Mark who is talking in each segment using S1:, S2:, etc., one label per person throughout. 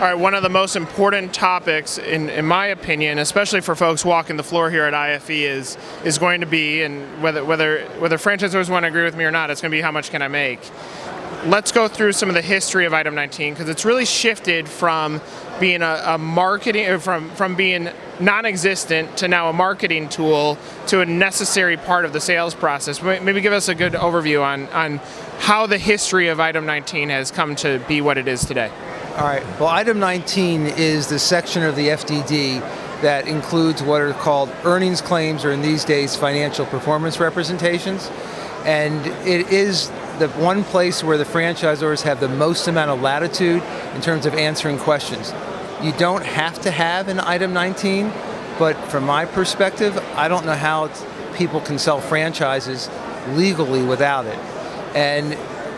S1: right, one of the most important topics, in my opinion, especially for folks walking the floor here at IFE, is going to be, and whether franchisors want to agree with me or not, it's going to be how much can I make. Let's go through some of the history of Item 19, because it's really shifted from being a marketing, from being non-existent to now a marketing tool to a necessary part of the sales process. Maybe give us a good overview on how the history of Item 19 has come to be what it is today.
S2: All right. Well, Item 19 is the section of the FDD that includes what are called earnings claims, or in these days, financial performance representations. And it is the one place where the franchisors have the most amount of latitude in terms of answering questions. You don't have to have an Item 19, but from my perspective, I don't know how people can sell franchises legally without it. And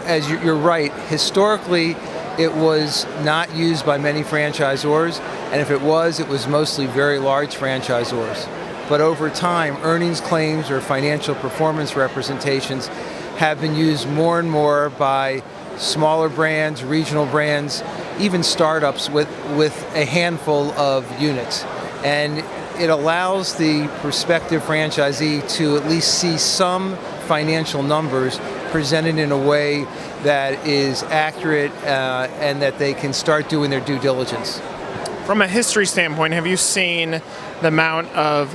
S2: as you're right, historically, it was not used by many franchisors, and if it was mostly very large franchisors. But over time, earnings claims or financial performance representations have been used more and more by smaller brands, regional brands, even startups with a handful of units. And it allows the prospective franchisee to at least see some financial numbers presented in a way that is accurate and that they can start doing their due diligence.
S1: From a history standpoint, have you seen the amount of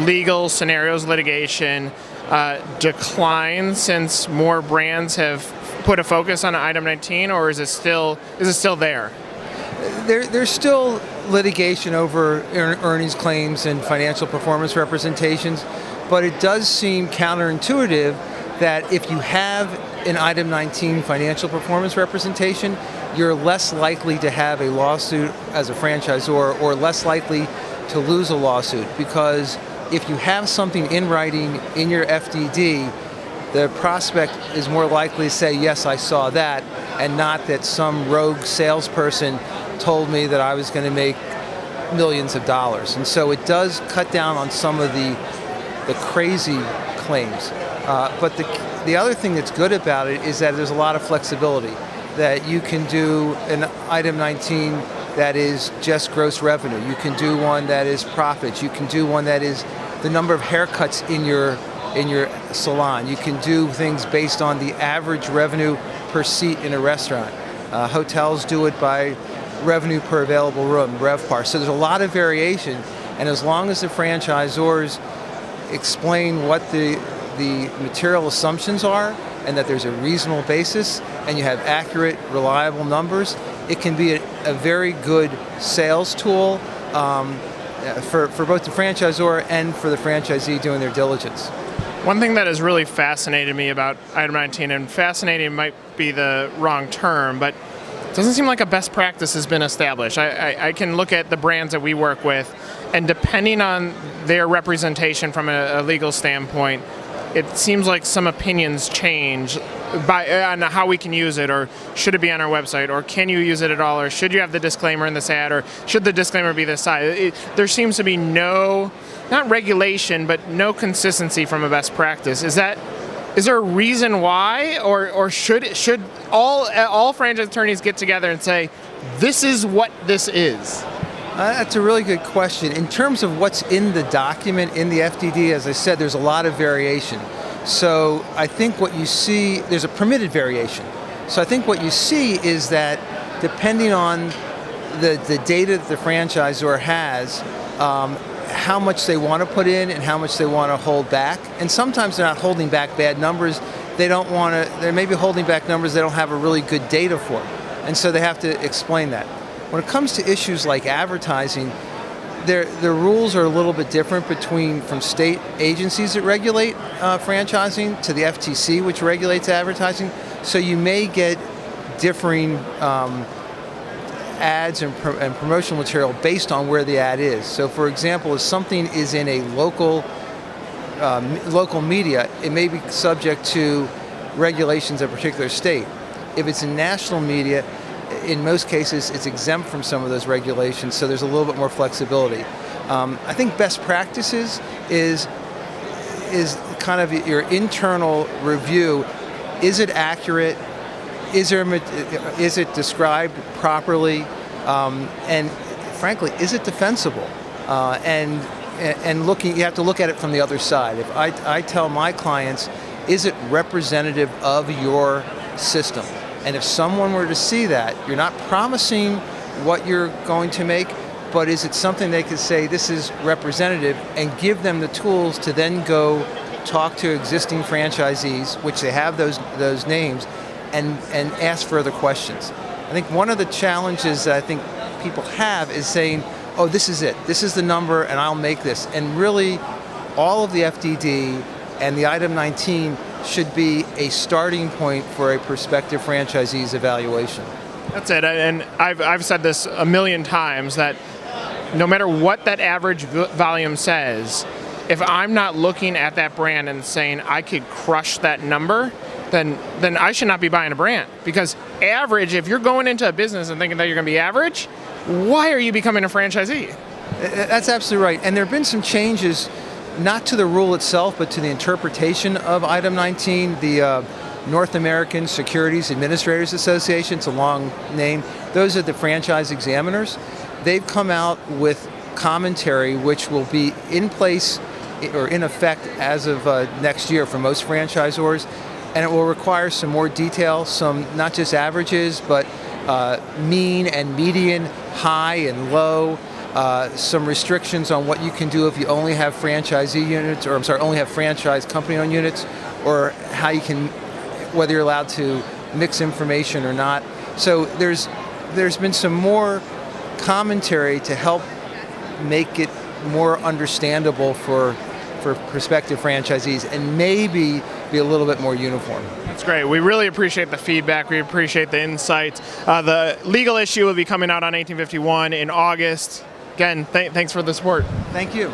S1: legal scenarios, litigation, decline since more brands have put a focus on Item 19, or is it still there?
S2: There's still litigation over earnings claims and financial performance representations, but it does seem counterintuitive that if you have an Item 19 financial performance representation, you're less likely to have a lawsuit as a franchisor, or less likely to lose a lawsuit, because if you have something in writing in your FDD, the prospect is more likely to say, yes, I saw that, and not that some rogue salesperson told me that I was going to make millions of dollars. And so it does cut down on some of the crazy claims. But the other thing that's good about it is that there's a lot of flexibility, that you can do an Item 19 that is just gross revenue. You can do one that is profits. You can do one that is the number of haircuts in your salon. You can do things based on the average revenue per seat in a restaurant. Hotels do it by revenue per available room, RevPAR. So there's a lot of variation, and as long as the franchisors explain what the material assumptions are, and that there's a reasonable basis, and you have accurate, reliable numbers, it can be a very good sales tool for both the franchisor and for the franchisee doing their diligence.
S1: One thing that has really fascinated me about Item 19, and fascinating might be the wrong term, but it doesn't seem like a best practice has been established. I can look at the brands that we work with, and depending on their representation from a legal standpoint, it seems like some opinions change on how we can use it, or should it be on our website, or can you use it at all, or should you have the disclaimer in this ad, or should the disclaimer be this size? There seems to be no, not regulation, but no consistency from a best practice. Is there a reason why, or should all franchise attorneys get together and say, this is what this is?
S2: That's a really good question. In terms of what's in the document, in the FDD, as I said, there's a lot of variation. So I think what you see, there's a permitted variation. So I think what you see is that depending on the data that the franchisor has, how much they want to put in and how much they want to hold back. And sometimes they're not holding back bad numbers. They may be holding back numbers they don't have a really good data for. And so they have to explain that. When it comes to issues like advertising, the rules are a little bit different from state agencies that regulate franchising to the FTC, which regulates advertising. So you may get differing ads and promotional material based on where the ad is. So for example, if something is in a local media, it may be subject to regulations of a particular state. If it's in national media, in most cases, it's exempt from some of those regulations, so there's a little bit more flexibility. I think best practices is kind of your internal review. Is it accurate? Is it described properly? And frankly, is it defensible? And looking, you have to look at it from the other side. If I tell my clients, is it representative of your system? And if someone were to see that, you're not promising what you're going to make, but is it something they could say, this is representative, and give them the tools to then go talk to existing franchisees, which they have those names, and ask further questions. I think one of the challenges that I think people have is saying, oh, this is it. This is the number, and I'll make this. And really, all of the FDD and the item 19 should be a starting point for a prospective franchisee's evaluation.
S1: That's it. And I've said this a million times that no matter what that average volume says, if I'm not looking at that brand and saying I could crush that number, then I should not be buying a brand. Because average, if you're going into a business and thinking that you're going to be average, why are you becoming a franchisee?
S2: That's absolutely right. And there have been some changes, not to the rule itself, but to the interpretation of item 19. The North American Securities Administrators Association, it's a long name. Those are the franchise examiners. They've come out with commentary which will be in place or in effect as of next year for most franchisors, and it will require some more detail, some not just averages, but mean and median, high and low, some restrictions on what you can do if you only have franchisee units, or only have franchise company-owned units, or how you can, whether you're allowed to mix information or not. So there's been some more commentary to help make it more understandable for prospective franchisees, and maybe be a little bit more uniform.
S1: That's great. We really appreciate the feedback. We appreciate the insights. The legal issue will be coming out on 1851 in August. Again, thanks for the support.
S2: Thank you.